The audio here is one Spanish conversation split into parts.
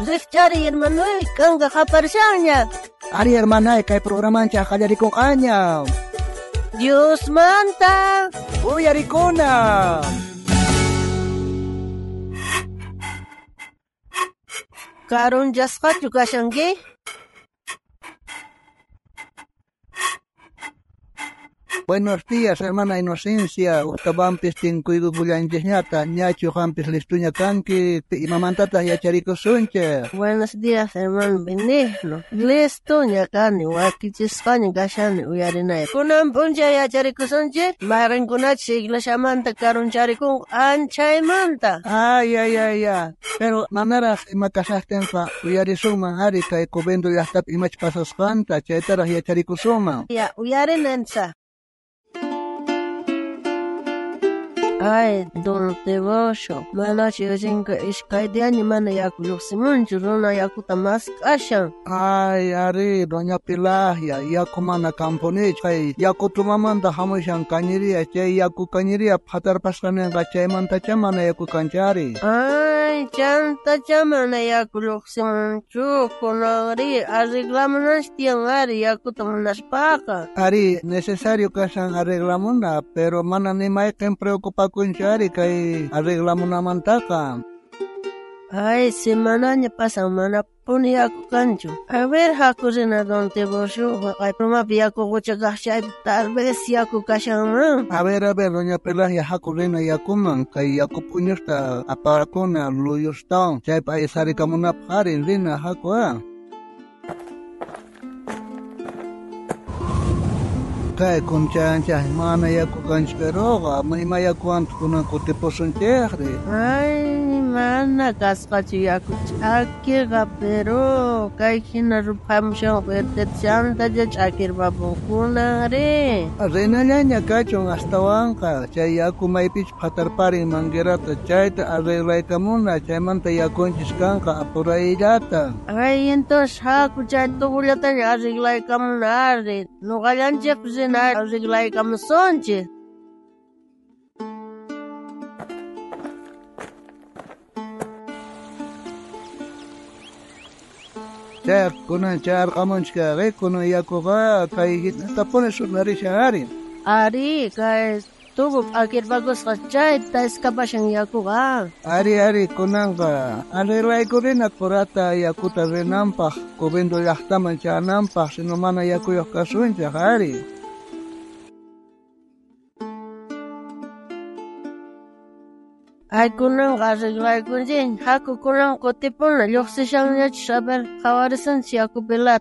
Cari hermano, kangga kaparsanya. Ari hermana, kay programancha kaya di kong kanya. Dios manta. Uy, ari ko na. Karon jaskat juga siyangge. Buenos días, hermana Inocencia. Utabampis tinkuidu bulanjes nyata. Nyachu hampis listunya kanki. Imamantata ya chariko sunche. Buenos días, hermano Benigno. Listo, nyakani. Wakichispanya gashani uyarinay. Kunam punja ya chariko sunche. Maring kunach sigla shamanta karon chariko anchay manta. Ay. Pero manara makasasten pa uyarisuma hari kay kubendo yahtap imach pasas kanta. Chaitara ya chariko suma. Ya, uyarinansa. Ay, don Tebosho, mana chigasinka iskaidiani mana yaku luksimunchu runa yaku tamas kashan. Ay, ari, doña Pilahia, yaku mana kamponich, kay yaku tumamanda hamushan kanyiria, chay yaku kanyiria, patar paskanen kachay manta chamana yaku kanchari. Ay, chanta chamana yaku luksimunchu, kunari, arreglamanas tiangari yaku tamanas paka. Ari, necesario kasan arreglamuna, pero mana ni maiken preocupa kunchari kay arreglamuna mantaka. Ay, semananya pasang mana puni aku kanju. A ver, hakurina don Tebosho, ay promapi aku kuchagahshay, tal vez yaku kashan. A ver, doña Pelahia hakurina yakuman, kay yaku punyusta aparakuna luyustan, chay pa isari kamuna pari rina hakua. Kay kuncha mana yaku kanchperoga, maima yaku antukuna kutiposun chehri. Ay, mana kaskachu yaku chakiga, pero kay hinarupamshan vertet chanta ya chakir babukuna re. Renallaña kachon astawanka, chay yaku maypich patarpari manguerata chayta arreglaykamuna, chaymanta yakunchis kanka apurayrata. Ay, entonces haku chay tubulatan arreglaykamuna re. Nugalanchik arreglaykamuna sonche. Char kunan char kamonchka re kuno yakuga kay tapone sunarisha ari. Ari, kay tubup akir bagus kachay ta eskapasyan yakuga. Ari kunanga arreglay ko rin at purata yakuta renampah kubendo yahtaman siya nampah sinumana yakuyok kasuncha ari. Ay kunang arreglay ko din. Haku kunang kotipon na lukse siyang niya sabar kawarisan siya ko pelat.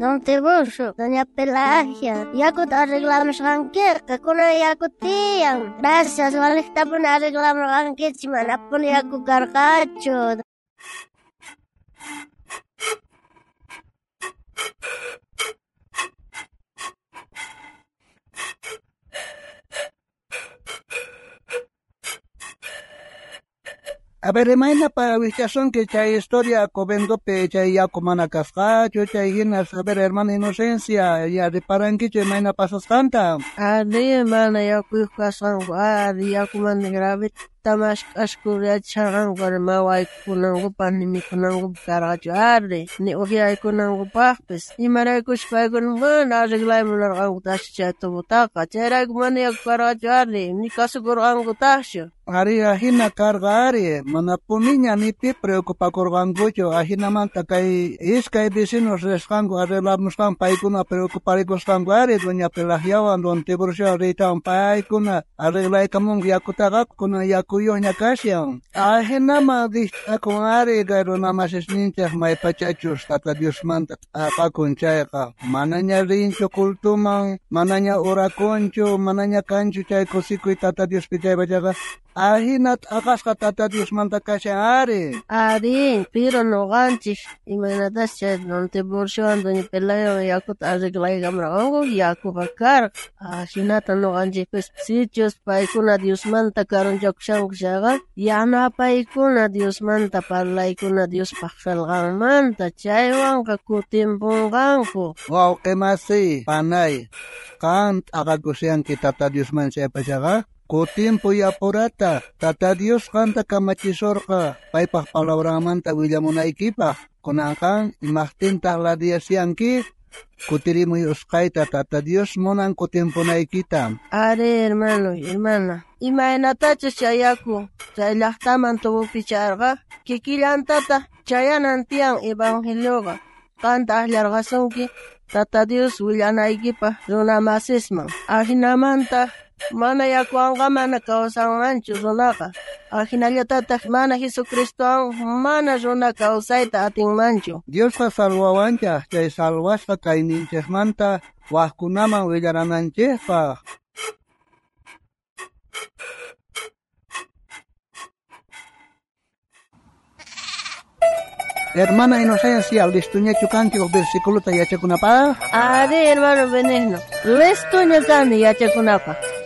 Don Tebosho, doña Pelagia, yakut arreglamos ranquer, que kuna yakut tiang. Gracias, walita pun arreglamos ranquer, chimana pun yakut carcacho. A ver, imagina para vistación que chay historia cobendo pe chay ya comana cascacho, chay hinas, a ver, hermana Inocencia, ya de paranquicho, imagina pasas canta. Adi mana yaku kasan ari yaku man grave tamas askuria charan gorma wai kunang panimi kunang karacho ari ni ohi kunang pahpes imara kushpai kun man arreglai munar ang tash chato butaka chera man yak karacho ari ni kasu gorang tasho. Ari ahina carga ari, mana puniña ni pi preocupa corgangucho, ahina manta kay iskay vecinos reskango arreglamos tan paikuna preocuparikos tango ari, doña Pelagiawan, don Tebosho rita paikuna arreglay kamong yakutagak kuna yakuyo nyakasyan. Ahina ma ako ari garo namas ninchas may pachachos tata Dios manta apakun chayka. Mananya rincho kultuman, mananya oraconcho, mananya kancho chay kosikoy tata Dios pichay bajaga. Ahinat akas ka tata Dios manta kasya ari. Ari, pero no ganchis. Imaginatas siya, don Tebosho, doña Pelayo, yakut arreglay kamrango, yaku bakar. Sinata no ganchis, pues sitios paikuna Dios manta karon joksang kusyaga. Yana paikuna Dios manta parlaykuna Dios paksalgang manta. Chaywang kakutimpungangko. Wow, kemasi, panay. Kant akagusiyan kita tata Dios man siya pasyaga. Kutimpu yapurata, Tata Dios kanta kamachisorka, paypah palabramanta willamunaykipah, kunankan imaqtintaq ladiyasianki, kutirimuy usqayta Tata Dios munan kutimpunaykita. Are hermano, hermana, imaynatachus chayaku, chay llaqtaman tupupicharqa, kikillantata chayanan tiyan evangelioqa, kanta allarqasunki, Tata Dios willanaykipah runamasisman, ahinamanta mana yakuanqa mana kawsanmanchu runaqa, ahinallatataq mana Jesucristowan mana runa kawsayta atinmanchu. Diosqa salwawanchaq, chay salwasqa kayninchikmanta waqkunaman willarananchikpaq. Hermana Inocencia, listuñachu kanki o versículo yachakunapaq? Are hermano Benigno, listuña kani yachakunapaq.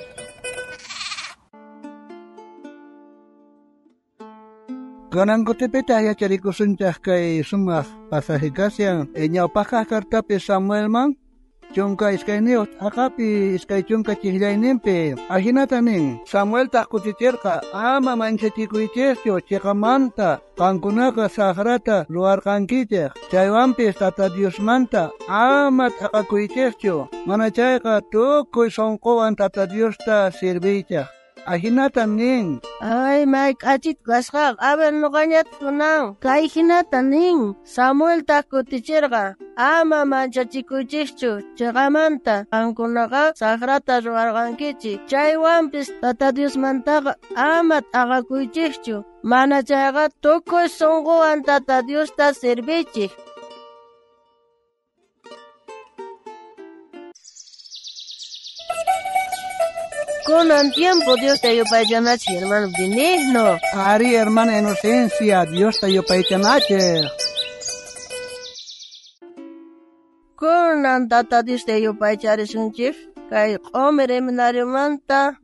Kanankutipita yacharikusunchaq kay sumaq pasajikasyan ñawpaqqa kartapi Samuelman chunka iskayniyuq aqapi iskay chunka chiklayninpi ahinata nin Samueltaq kutichirqa ama manchachikuychikchu chiqamanta qankunaqa sagrata ruwarqankichik chaywanpis Tata Diosmanta ama thaqakuychikchu mana chayqa tukuy sunquwan Tata Diosta sirbichaq. Ahinata nin. Ay, may kachit kasqaq, aber nuqañat kunan. Kay hinata nin, Samuelta kutichirqa, ama manchachikuychikchu, chiqamanta, qankunaqa sagrata ruwarqankichik. Chaywanpis Tata Diosmantaqa ama t'aqakuychikchu, mana chayqa tukuy sunquwan Tata Diosta sirbichik. Kunan tiempo Dios te yupaychanachi, hermano Benigno. Ari, hermana Inocencia, Dios te yupaychanachi. Kunan Tata Dios te yupaycharisunchik, kay q'umi riminariumanta,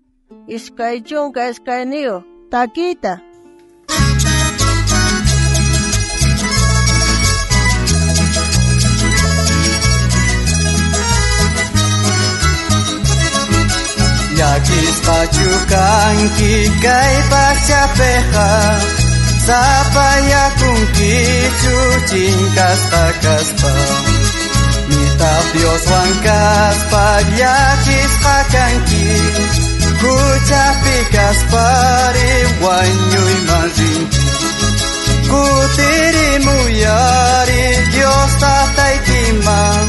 iskay chunka iskayniyo, takita. Yakispachukanki kay pachapeqa sapayakunkichu chinkaspa kaspa mitaq Dioswan kaspa yakisqa kanki kuchapi kaspari wañuyman rinki kutirimuyari Dios tataykiman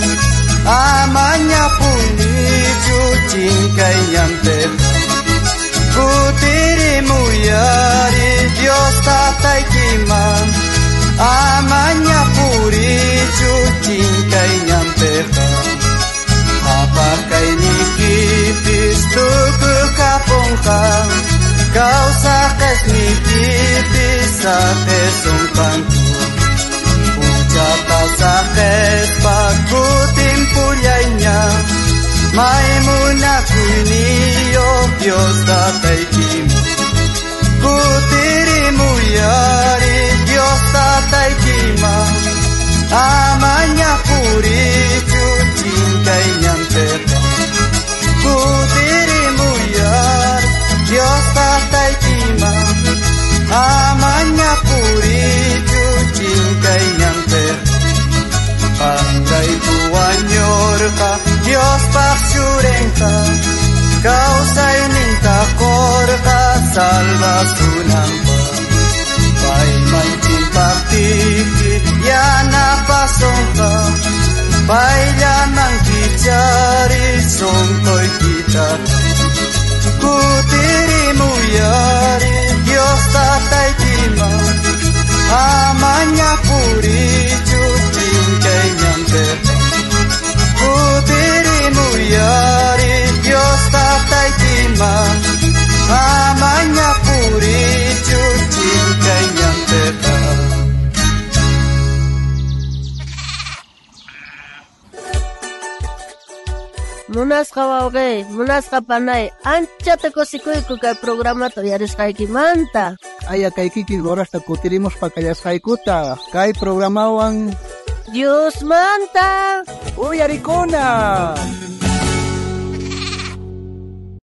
amañapunichu chinkayñanteqa kutirimuyari Dios tataykiman amañapurichu chinkayñanteqa apaqaynikipis tukukapunqa kawsaqesnikipis saqesunqanku Chapasaqespa kutimpullaña maymunakuyniyo Dios tataykiman kutirimuyari Dios tataykiman amañapurichu chinkayñanteqa kutirimuyari Dios tataykiman amañapurichu chinkayñanteqa Pankaypuwañurqa Dios paqchurenqa kawsaynintakurqa salvasunanqa paymanchipaqtiki yanapasunqa payllaman kichari sunqoykita kutirimuyari Dios tataykiman amañapurichu chinkayñanteqa kutirimuyari Dios tataykiman amañapurichu chinkayñanteqa Munasqa wawqi, munasqa panay, anchata kusikuyku kay programata yarisqaykimanta. Aya kay kiki horasta kutirimos pakayasqaykuta kay programawan Dios manta uyarikuna.